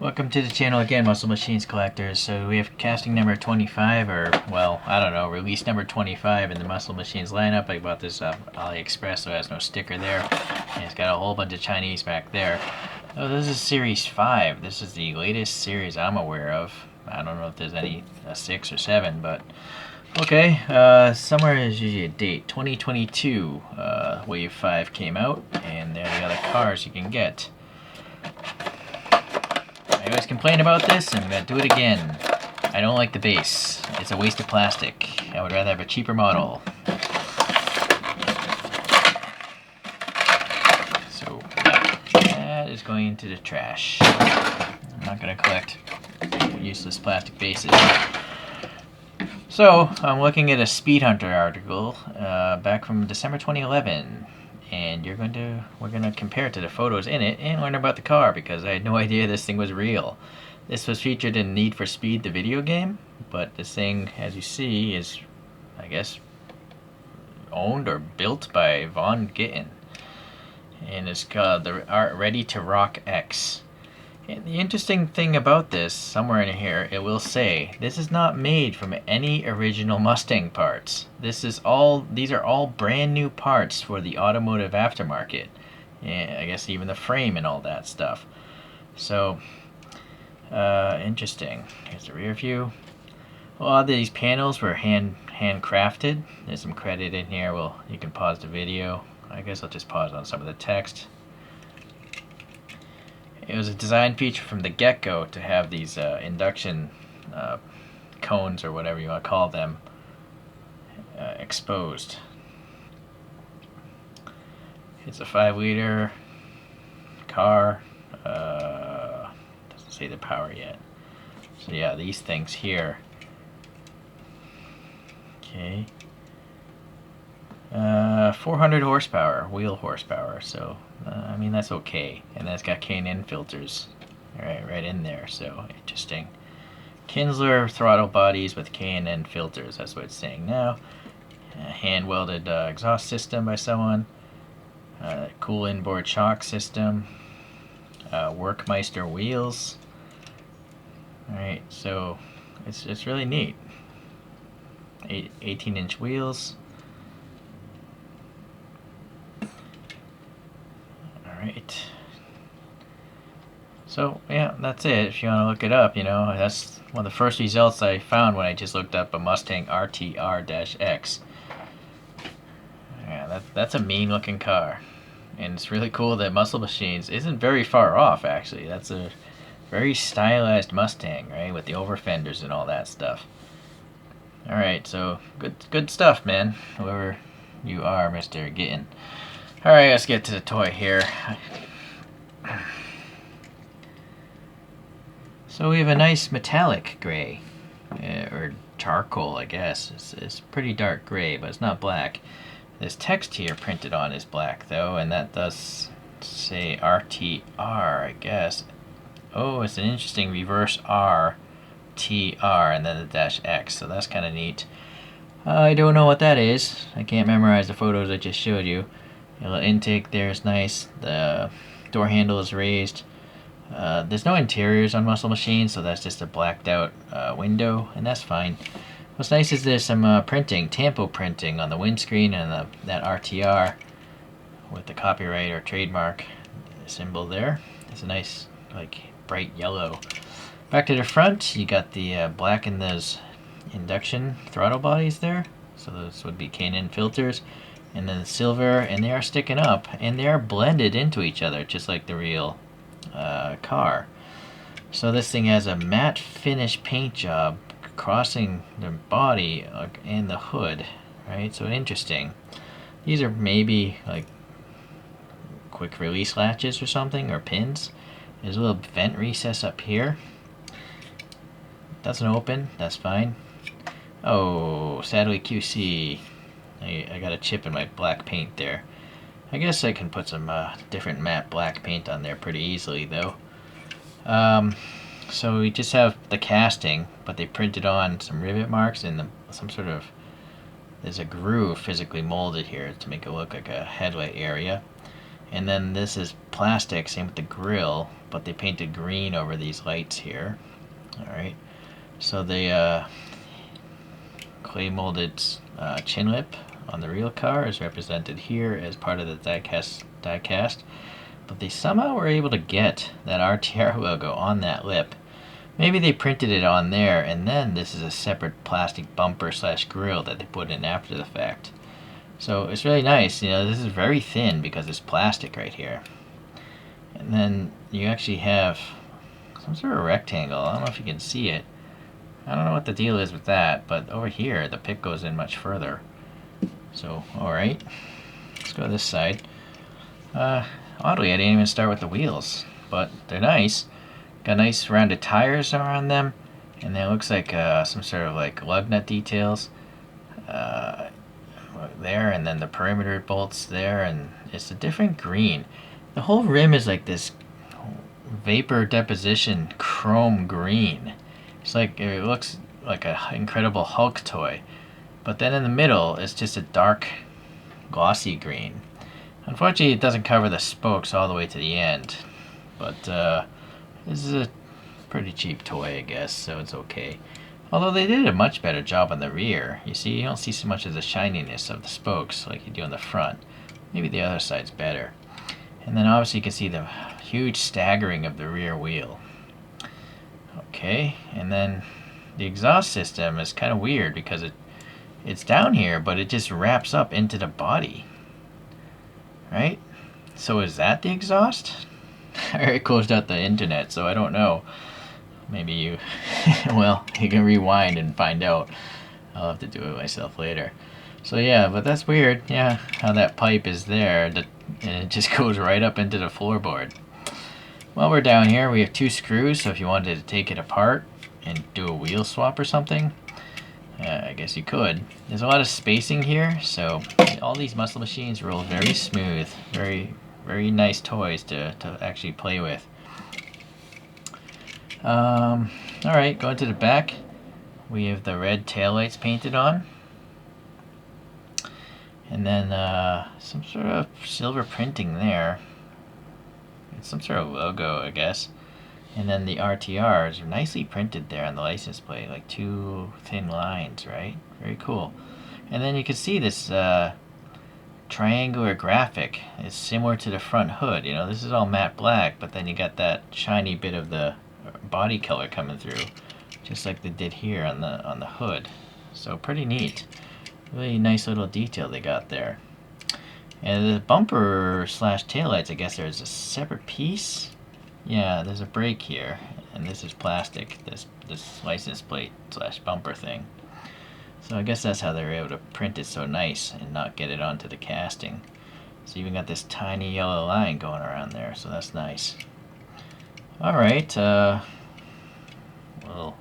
Welcome to the channel again, Muscle Machines collectors. So we have casting number 25, or well, I don't know, release number 25 in the Muscle Machines lineup. I bought this off AliExpress, so it has no sticker there. And it's got a whole bunch of Chinese back there. Oh, this is Series 5. This is the latest series I'm aware of. I don't know if there's any 6 or 7, but okay. Somewhere is usually a date. 2022, Wave 5 came out, and there are the other cars you can get. I always complain about this, and I'm going to do it again. I don't like the base. It's a waste of plastic. I would rather have a cheaper model. So, yeah, that is going into the trash. I'm not going to collect useless plastic bases. So, I'm looking at a Speed Hunter article back from December 2011. And we're going to compare it to the photos in it and learn about the car, because I had no idea this thing was real. This was featured in Need for Speed, the video game, but this thing, as you see, is, I guess, owned or built by Von Gittin. And it's called the Ready to Rock X. And the interesting thing about this, somewhere in here, it will say, this is not made from any original Mustang parts. These are all brand new parts for the automotive aftermarket. And I guess even the frame and all that stuff. So, interesting. Here's the rear view. A lot of these panels were handcrafted. There's some credit in here. Well, you can pause the video. I guess I'll just pause on some of the text. It was a design feature from the get-go to have these induction cones, or whatever you want to call them, exposed. It's a 5-liter car. Doesn't say the power yet. So yeah, these things here. Okay. 400 horsepower, wheel horsepower, so I mean that's okay. And that's got K&N filters right in there, so interesting. Kinsler throttle bodies with K&N filters, that's what it's saying now. Hand welded exhaust system by someone. Cool inboard shock system. Workmeister wheels. Alright, so it's really neat. 18-inch wheels. Alright. So, yeah, that's it. If you want to look it up, you know, that's one of the first results I found when I just looked up a Mustang RTR-X. Yeah, that's a mean looking car. And it's really cool that Muscle Machines isn't very far off, actually. That's a very stylized Mustang, right? With the over fenders and all that stuff. Alright, so good stuff, man. Whoever you are, Mr. Gittin. Alright, let's get to the toy here. So we have a nice metallic gray, or charcoal, I guess. It's pretty dark gray, but it's not black. This text here printed on is black, though, and that does say RTR, I guess. Oh, it's an interesting reverse R, TR, and then the dash X, so that's kind of neat. I don't know what that is. I can't memorize the photos I just showed you. The little intake there is nice. The door handle is raised. There's no interiors on Muscle Machines, so that's just a blacked out window, and that's fine. What's nice is there's some printing, tampo printing on the windscreen and that RTR with the copyright or trademark symbol there. It's a nice, like, bright yellow. Back to the front, you got the black in those induction throttle bodies there. So those would be K&N filters. And then the silver, and they are sticking up, and they are blended into each other, just like the real car. So this thing has a matte finish paint job crossing the body and the hood, right? So interesting. These are maybe like quick release latches or something, or pins. There's a little vent recess up here. Doesn't open, that's fine. Oh, sadly QC. I got a chip in my black paint there. I guess I can put some different matte black paint on there pretty easily, though. So we just have the casting, but they printed on some rivet marks and some sort of... There's a groove physically molded here to make it look like a headlight area. And then this is plastic, same with the grill, but they painted green over these lights here. Alright, so the clay molded chin lip on the real car is represented here as part of the diecast, but they somehow were able to get that RTR logo on that lip. Maybe they printed it on there, and then this is a separate plastic bumper slash grill that they put in after the fact. So it's really nice. You know, this is very thin because it's plastic right here. And then you actually have some sort of rectangle. I don't know if you can see it. I don't know what the deal is with that, but over here the pick goes in much further. So, alright. Let's go to this side. Oddly, I didn't even start with the wheels, but they're nice. Got nice rounded tires around them, and then it looks like some sort of like lug nut details there, and then the perimeter bolts there, and it's a different green. The whole rim is like this vapor deposition chrome green. It's like, it looks like an Incredible Hulk toy, but then in the middle it's just a dark glossy green. Unfortunately, it doesn't cover the spokes all the way to the end, but this is a pretty cheap toy, I guess, so it's okay. Although they did a much better job on the rear. You see, you don't see so much of the shininess of the spokes like you do on the front. Maybe the other side's better. And then obviously you can see the huge staggering of the rear wheel. Okay, and then the exhaust system is kind of weird because it's down here, but it just wraps up into the body. Right? So is that the exhaust? I already closed out the internet, so I don't know. Maybe you, well, you can rewind and find out. I'll have to do it myself later. So yeah, but that's weird, yeah, how that pipe is there, and it just goes right up into the floorboard. While we're down here, we have 2 screws, so if you wanted to take it apart and do a wheel swap or something, I guess you could. There's a lot of spacing here, so all these muscle machines roll very smooth, very, very nice toys to actually play with. Alright, going to the back, we have the red taillights painted on. And then some sort of silver printing there. It's some sort of logo, I guess. And then the RTRs are nicely printed there on the license plate, like 2 thin lines, right? Very cool. And then you can see this triangular graphic is similar to the front hood. You know, this is all matte black, but then you got that shiny bit of the body color coming through, just like they did here on the hood. So pretty neat. Really nice little detail they got there. And the bumper slash taillights, I guess there's a separate piece. Yeah, there's a brake here, and this is plastic, this license plate slash bumper thing. So I guess that's how they were able to print it so nice and not get it onto the casting. So you even got this tiny yellow line going around there, so that's nice. Alright, little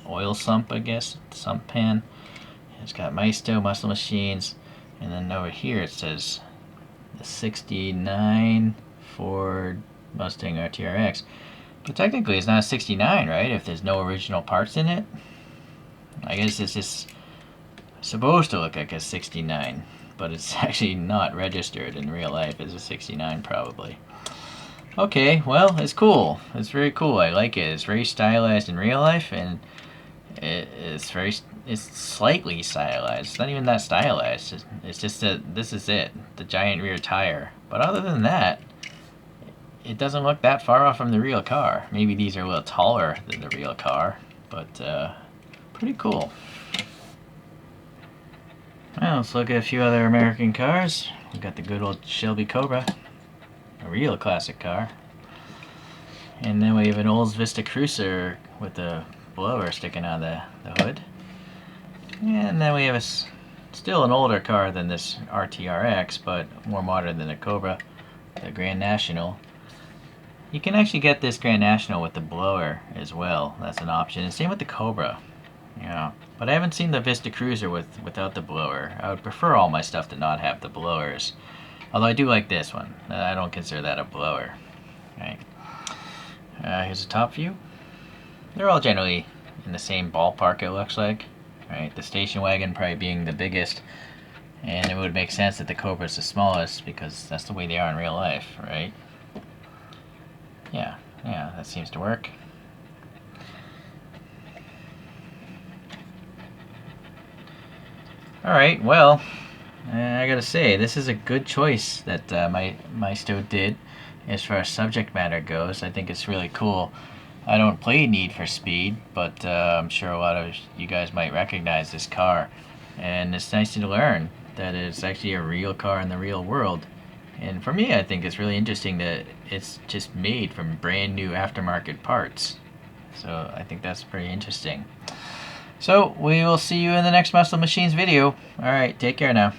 oil sump, I guess, sump pan. It's got Maisto Muscle Machines, and then over here it says the 69 Ford Mustang RTR-X. But technically it's not a 69, right? If there's no original parts in it. I guess it's just supposed to look like a 69, but it's actually not registered in real life as a 69 probably. Okay, well, it's cool. It's very cool. I like it. It's very stylized in real life, and it's slightly stylized. It's not even that stylized. It's just that this is it, the giant rear tire. But other than that, it doesn't look that far off from the real car. Maybe these are a little taller than the real car, but pretty cool. Well, let's look at a few other American cars. We got the good old Shelby Cobra, a real classic car. And then we have an Olds Vista Cruiser with a blower sticking out of the hood. And then we have still an older car than this RTR-X, but more modern than the Cobra, the Grand National. You can actually get this Grand National with the blower as well. That's an option. And same with the Cobra. Yeah, but I haven't seen the Vista Cruiser without the blower. I would prefer all my stuff to not have the blowers. Although I do like this one. I don't consider that a blower. Right. Here's a top view. They're all generally in the same ballpark, it looks like. Right, the station wagon probably being the biggest, And it would make sense that the Cobra is the smallest because that's the way they are in real life, right? Yeah, that seems to work. Alright, well, I gotta say, this is a good choice that Maisto did as far as subject matter goes. I think it's really cool. I don't play Need for Speed, but I'm sure a lot of you guys might recognize this car. And it's nice to learn that it's actually a real car in the real world. And for me, I think it's really interesting that it's just made from brand new aftermarket parts. So I think that's pretty interesting. So we will see you in the next Muscle Machines video. Alright, take care now.